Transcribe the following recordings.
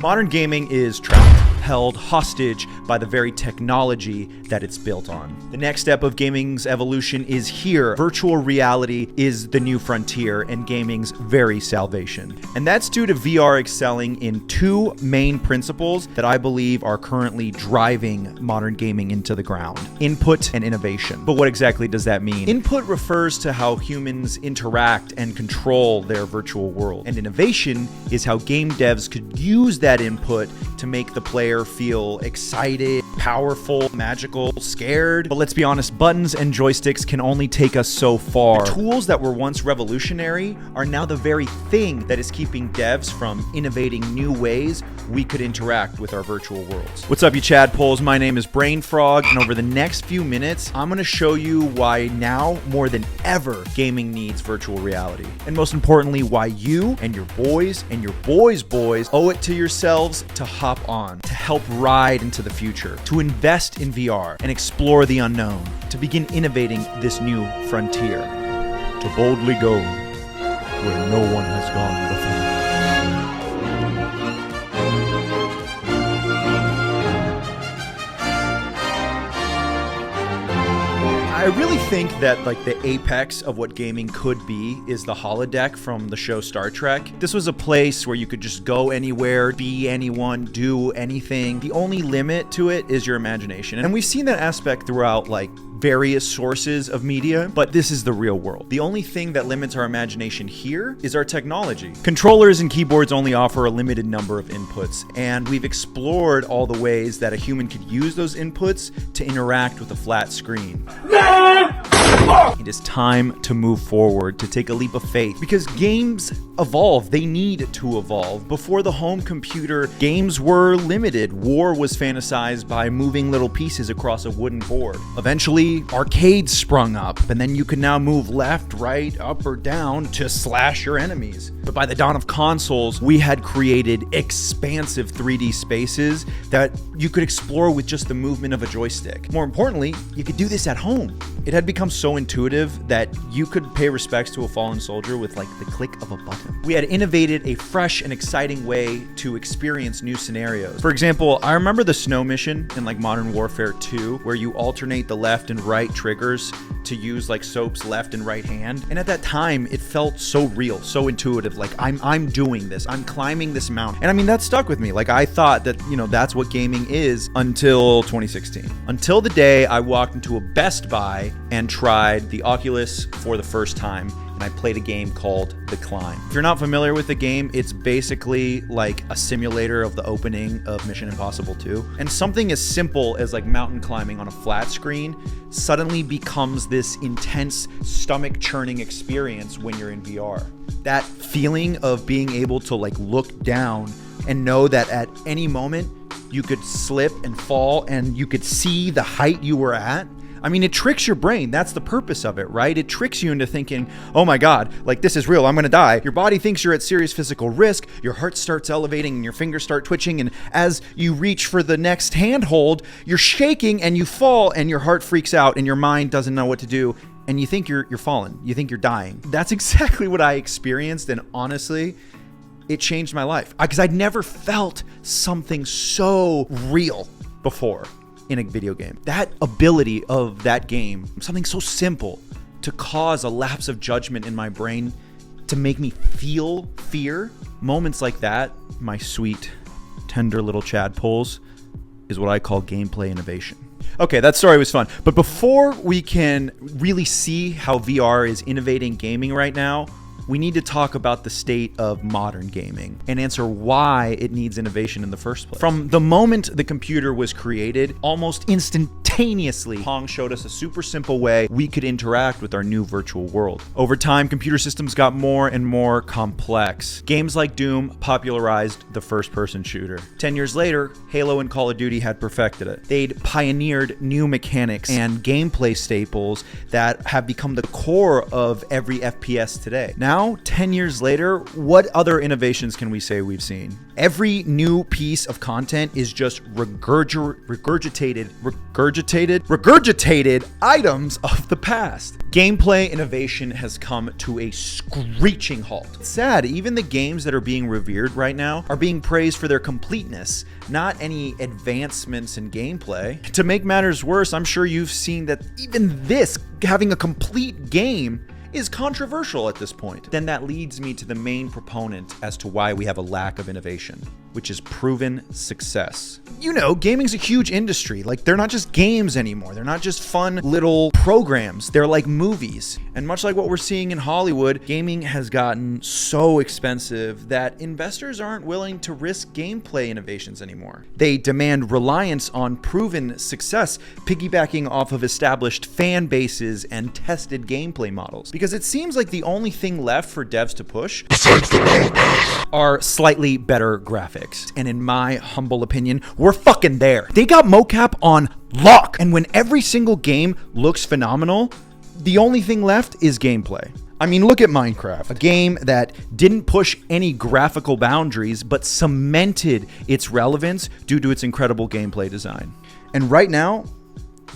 Modern gaming is trapped, held hostage by the very technology that it's built on. The next step of gaming's evolution is here. Virtual reality is the new frontier and gaming's very salvation. And that's due to VR excelling in two main principles that I believe are currently driving modern gaming into the ground: input and innovation. But what exactly does that mean? Input refers to how humans interact and control their virtual world. And innovation is how game devs could use that input to make the player feel excited, powerful, magical, scared. But let's be honest, buttons and joysticks can only take us so far. The tools that were once revolutionary are now the very thing that is keeping devs from innovating new ways we could interact with our virtual worlds. What's up, you Chadpoles? My name is Brainfrog, and over the next few minutes, I'm gonna show you why now, more than ever, gaming needs virtual reality. And most importantly, why you and your boys boys owe it to yourselves to hop on, to help ride into the future, to invest in VR and explore the unknown, to begin innovating this new frontier, to boldly go where no one has gone before. I really think that the apex of what gaming could be is the holodeck from the show Star Trek. This was a place where you could just go anywhere, be anyone, do anything. The only limit to it is your imagination. And we've seen that aspect throughout various sources of media, but this is the real world. The only thing that limits our imagination here is our technology. Controllers and keyboards only offer a limited number of inputs, and we've explored all the ways that a human could use those inputs to interact with a flat screen. It is time to move forward, to take a leap of faith, because games evolve. They need to evolve. Before the home computer, games were limited. War was fantasized by moving little pieces across a wooden board. Eventually, arcades sprung up, and then you could now move left, right, up, or down to slash your enemies. But by the dawn of consoles, we had created expansive 3D spaces that you could explore with just the movement of a joystick. More importantly, you could do this at home. It had become so intuitive that you could pay respects to a fallen soldier with the click of a button. We had innovated a fresh and exciting way to experience new scenarios. For example, I remember the snow mission in Modern Warfare 2, where you alternate the left and right triggers to use Soap's left and right hand. And at that time, it felt so real, so intuitive. I'm doing this, I'm climbing this mountain. And I mean, that stuck with me. I thought that, that's what gaming is until 2016. Until the day I walked into a Best Buy and tried the Oculus for the first time, and I played a game called The Climb. If you're not familiar with the game, it's basically a simulator of the opening of Mission Impossible 2. And something as simple as mountain climbing on a flat screen suddenly becomes this intense, stomach-churning experience when you're in VR. That feeling of being able to look down and know that at any moment you could slip and fall and you could see the height you were at. I mean, it tricks your brain. That's the purpose of it, right? It tricks you into thinking, oh my God, this is real, I'm gonna die. Your body thinks you're at serious physical risk, your heart starts elevating and your fingers start twitching, and as you reach for the next handhold, you're shaking and you fall and your heart freaks out and your mind doesn't know what to do, and you think you're falling, you think you're dying. That's exactly what I experienced, and honestly, it changed my life. Because I'd never felt something so real before in a video game. That ability of that game, something so simple, to cause a lapse of judgment in my brain, to make me feel fear, moments like that, my sweet, tender little Chadpoles, is what I call gameplay innovation. Okay, that story was fun. But before we can really see how VR is innovating gaming right now, we need to talk about the state of modern gaming and answer why it needs innovation in the first place. From the moment the computer was created, almost instantaneously, Pong showed us a super simple way we could interact with our new virtual world. Over time, computer systems got more and more complex. Games like Doom popularized the first-person shooter. 10 years later, Halo and Call of Duty had perfected it. They'd pioneered new mechanics and gameplay staples that have become the core of every FPS today. Now, now, 10 years later, what other innovations can we say we've seen? Every new piece of content is just regurgitated items of the past. Gameplay innovation has come to a screeching halt. It's sad, even the games that are being revered right now are being praised for their completeness, not any advancements in gameplay. To make matters worse, I'm sure you've seen that even this, having a complete game, is controversial at this point. Then that leads me to the main proponent as to why we have a lack of innovation, which is proven success. You know, gaming's a huge industry. Like, they're not just games anymore. They're not just fun little programs. They're like movies. And much like what we're seeing in Hollywood, gaming has gotten so expensive that investors aren't willing to risk gameplay innovations anymore. They demand reliance on proven success, piggybacking off of established fan bases and tested gameplay models. Because it seems like the only thing left for devs to push are slightly better graphics. And in my humble opinion, we're fucking there. They got mocap on lock. And when every single game looks phenomenal, the only thing left is gameplay. I mean, look at Minecraft, a game that didn't push any graphical boundaries, but cemented its relevance due to its incredible gameplay design. And right now,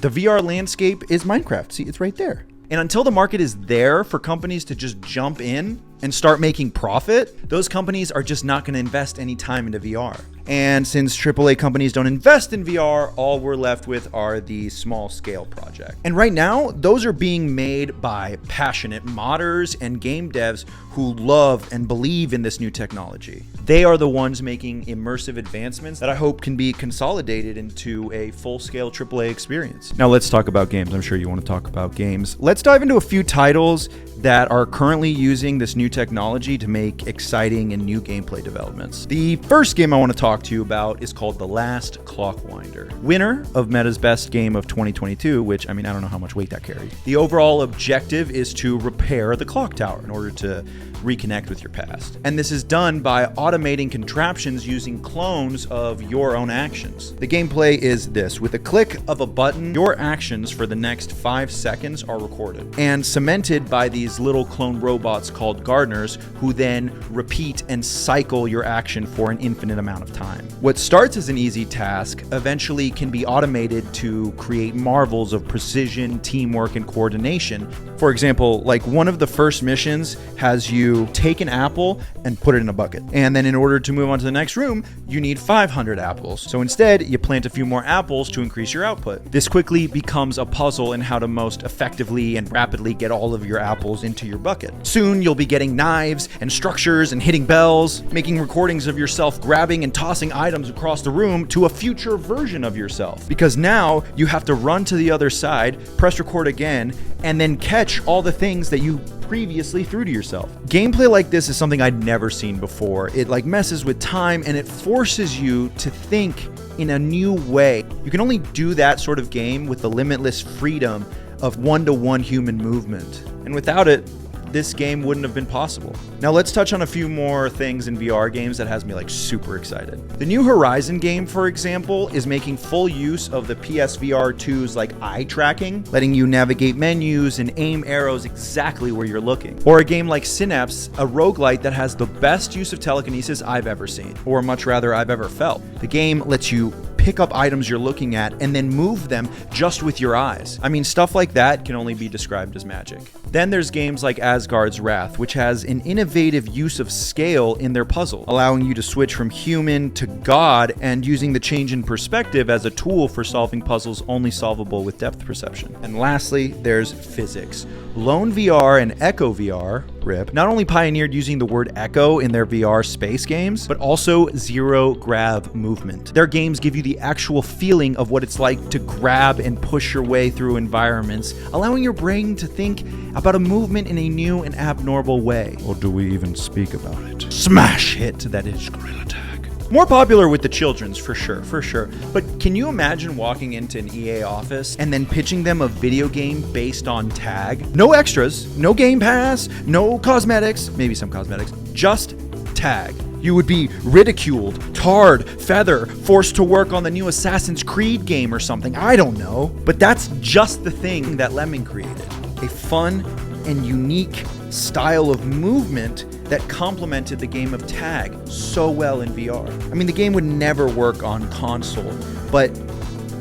the VR landscape is Minecraft. See, it's right there. And until the market is there for companies to just jump in and start making profit, those companies are just not going to invest any time into VR. And since AAA companies don't invest in VR, all we're left with are the small scale projects. And right now, those are being made by passionate modders and game devs who love and believe in this new technology. They are the ones making immersive advancements that I hope can be consolidated into a full-scale AAA experience. Now let's talk about games. I'm sure you want to talk about games. Let's dive into a few titles that are currently using this new technology to make exciting and new gameplay developments. The first game I want to talk to you about is called The Last Clockwinder. Winner of Meta's Best Game of 2022, which, I mean, I don't know how much weight that carried. The overall objective is to repair the clock tower in order to reconnect with your past. And this is done by automating contraptions using clones of your own actions. The gameplay is this: with a click of a button, your actions for the next 5 seconds are recorded and cemented by these little clone robots called gardeners, who then repeat and cycle your action for an infinite amount of time. What starts as an easy task eventually can be automated to create marvels of precision, teamwork, and coordination. For example, like one of the first missions has you take an apple and put it in a bucket. And then in order to move on to the next room, you need 500 apples. So instead, you plant a few more apples to increase your output. This quickly becomes a puzzle in how to most effectively and rapidly get all of your apples into your bucket. Soon, you'll be getting knives and structures and hitting bells, making recordings of yourself grabbing and tossing items across the room to a future version of yourself. Because now you have to run to the other side, press record again, and then catch all the things that you previously threw to yourself. Gameplay like this is something I'd never seen before. It like messes with time and it forces you to think in a new way. You can only do that sort of game with the limitless freedom of one-to-one human movement. And without it, this game wouldn't have been possible. Now let's touch on a few more things in VR games that has me like super excited. The new Horizon game, for example, is making full use of the PSVR 2's like eye tracking, letting you navigate menus and aim arrows exactly where you're looking. Or a game like Synapse, a roguelite that has the best use of telekinesis I've ever seen, or much rather I've ever felt. The game lets you pick up items you're looking at and then move them just with your eyes. I mean, stuff like that can only be described as magic. Then there's games like Asgard's Wrath, which has an innovative use of scale in their puzzle, allowing you to switch from human to god and using the change in perspective as a tool for solving puzzles only solvable with depth perception. And lastly, there's physics. Lone VR and Echo VR, RIP, not only pioneered using the word echo in their VR space games, but also zero grav movement. Their games give you the actual feeling of what it's like to grab and push your way through environments, allowing your brain to think about a movement in a new and abnormal way. Or do we even speak about it? Smash hit that is Gorilla Tag. More popular with the children's, for sure. But can you imagine walking into an EA office and then pitching them a video game based on tag? No extras, no Game Pass, no cosmetics, maybe some cosmetics, just tag. You would be ridiculed, tarred, feather, forced to work on the new Assassin's Creed game or something, I don't know. But that's just the thing that Lemming created. A fun and unique style of movement that complemented the game of tag so well in VR. I mean, the game would never work on console, but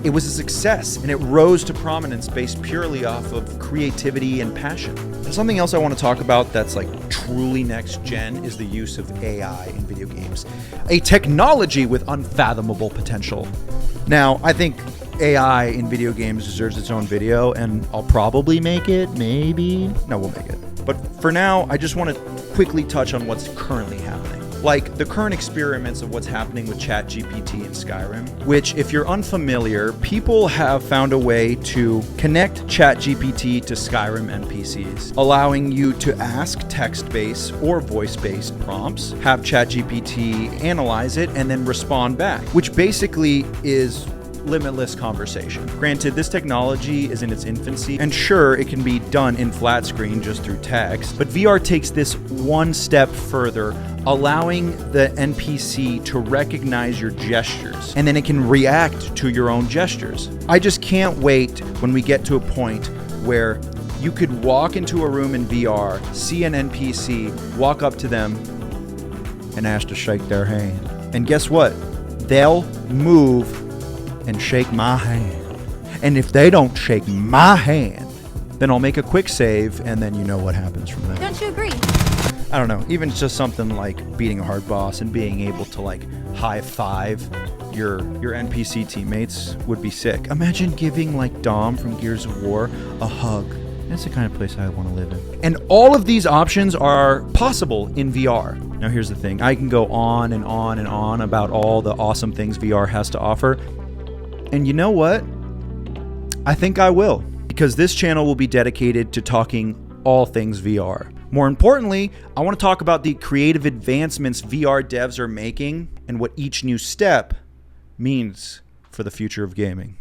it was a success, and it rose to prominence based purely off of creativity and passion. And something else I want to talk about that's like truly next gen is the use of AI in video games, a technology with unfathomable potential. Now, I think AI in video games deserves its own video, and I'll probably make it, maybe. No, we'll make it. But for now, I just want to quickly touch on what's currently happening. Like the current experiments of what's happening with ChatGPT and Skyrim, which, if you're unfamiliar, people have found a way to connect ChatGPT to Skyrim NPCs, allowing you to ask text-based or voice-based prompts, have ChatGPT analyze it, and then respond back, which basically is limitless conversation. Granted, this technology is in its infancy, and sure, it can be done in flat screen just through text, but VR takes this one step further, allowing the NPC to recognize your gestures, and then it can react to your own gestures. I just can't wait when we get to a point where you could walk into a room in VR, see an NPC, walk up to them, and ask to shake their hand. And guess what? They'll move and shake my hand. And if they don't shake my hand, then I'll make a quick save, and then you know what happens from there. Don't you agree? I don't know, even just something like beating a hard boss and being able to like high five your NPC teammates would be sick. Imagine giving like Dom from Gears of War a hug. That's the kind of place I want to live in. And all of these options are possible in VR. Now here's the thing, I can go on and on and on about all the awesome things VR has to offer. And you know what? I think I will, because this channel will be dedicated to talking all things VR. More importantly, I want to talk about the creative advancements VR devs are making and what each new step means for the future of gaming.